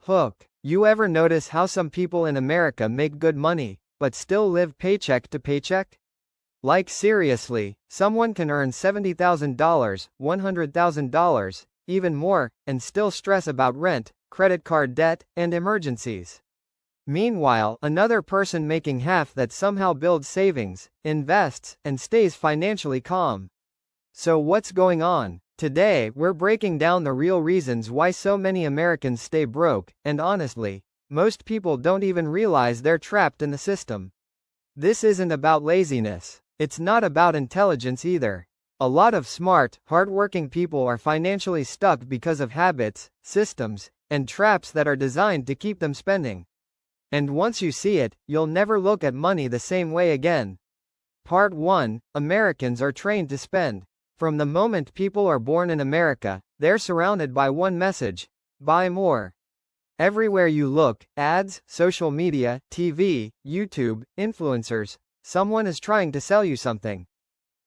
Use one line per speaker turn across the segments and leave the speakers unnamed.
Hook. You ever notice how some people in America make good money, but still live paycheck to paycheck? Like seriously, someone can earn $70,000, $100,000, even more, and still stress about rent, credit card debt, and emergencies. Meanwhile, another person making half that somehow builds savings, invests, and stays financially calm. So what's going on? Today, we're breaking down the real reasons why so many Americans stay broke, and honestly, most people don't even realize they're trapped in the system. This isn't about laziness. It's not about intelligence either. A lot of smart, hardworking people are financially stuck because of habits, systems, and traps that are designed to keep them spending. And once you see it, you'll never look at money the same way again. Part 1. Americans are trained to spend. From the moment people are born in America, they're surrounded by one message: buy more. Everywhere you look, ads, social media, TV, YouTube, influencers, someone is trying to sell you something.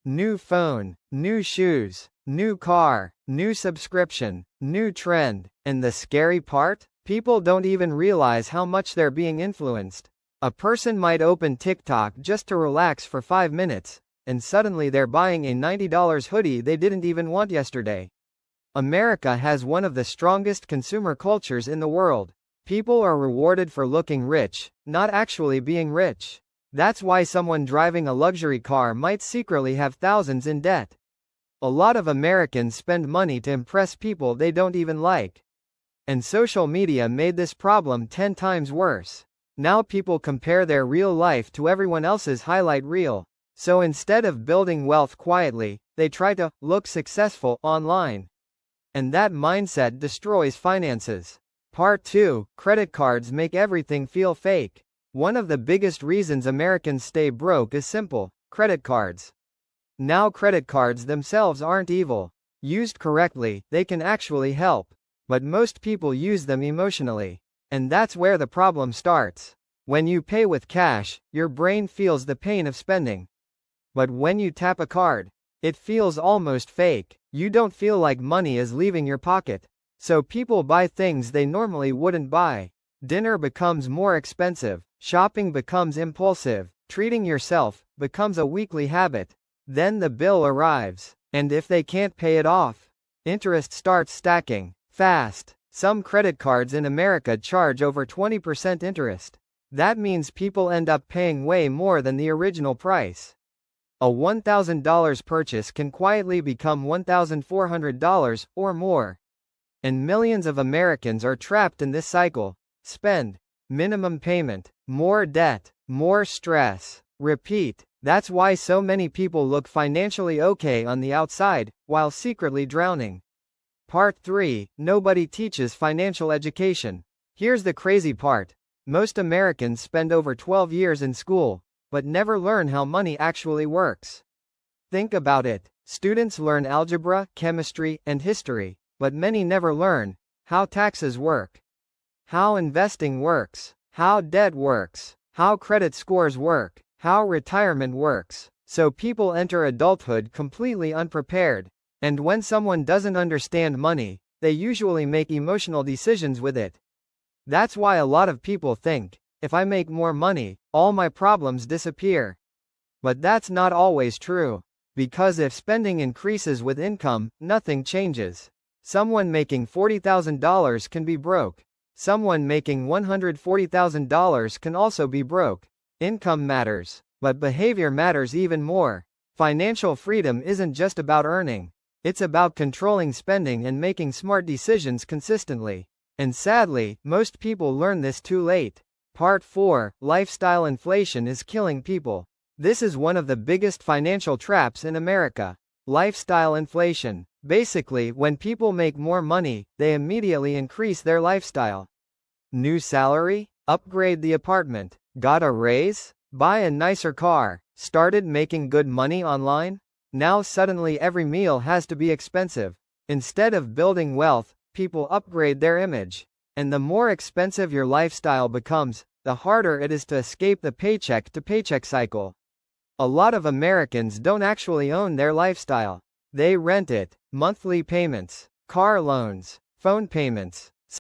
New phone, new shoes, new car, new subscription, new trend. And the scary part? People don't even realize how much they're being influenced. A person might open TikTok just to relax for 5 minutes, and suddenly they're buying a $90 hoodie they didn't even want yesterday. America has one of the strongest consumer cultures in the world. People are rewarded for looking rich, not actually being rich. That's why someone driving a luxury car might secretly have thousands in debt. A lot of Americans spend money to impress people they don't even like. And social media made this problem 10 times worse. Now people compare their real life to everyone else's highlight reel. So instead of building wealth quietly, they try to look successful online. And that mindset destroys finances. Part 2. Credit cards make everything feel fake. One of the biggest reasons Americans stay broke is simple: credit cards. Now, credit cards themselves aren't evil. Used correctly, they can actually help. But most people use them emotionally. And that's where the problem starts. When you pay with cash, your brain feels the pain of spending. But when you tap a card, it feels almost fake. You don't feel like money is leaving your pocket. So people buy things they normally wouldn't buy. Dinner becomes more expensive, shopping becomes impulsive, treating yourself becomes a weekly habit. Then the bill arrives, and if they can't pay it off, interest starts stacking fast. Some credit cards in America charge over 20% interest. That means people end up paying way more than the original price. A $1,000 purchase can quietly become $1,400 or more. And millions of Americans are trapped in this cycle. Spend, minimum payment, more debt, more stress. Repeat. That's why so many people look financially okay on the outside, while secretly drowning. Part 3. Nobody teaches financial education. Here's the crazy part. Most Americans spend over 12 years in school, but never learn how money actually works. Think about it. Students learn algebra, chemistry, and history, but many never learn how taxes work, how investing works, how debt works, how credit scores work, how retirement works. So people enter adulthood completely unprepared. And when someone doesn't understand money, they usually make emotional decisions with it. That's why a lot of people think, if I make more money, all my problems disappear. But that's not always true. Because if spending increases with income, nothing changes. Someone making $40,000 can be broke. Someone making $140,000 can also be broke. Income matters, but behavior matters even more. Financial freedom isn't just about earning. It's about controlling spending and making smart decisions consistently. And sadly, most people learn this too late. Part 4. Lifestyle inflation is killing people. This is one of the biggest financial traps in America. Lifestyle inflation. Basically, when people make more money, they immediately increase their lifestyle. New salary? Upgrade the apartment. Got a raise? Buy a nicer car. Started making good money online? Now suddenly every meal has to be expensive. Instead of building wealth, people upgrade their image. And the more expensive your lifestyle becomes, the harder it is to escape the paycheck to paycheck cycle. A lot of Americans don't actually own their lifestyle. They rent it. Monthly payments, car loans, phone payments,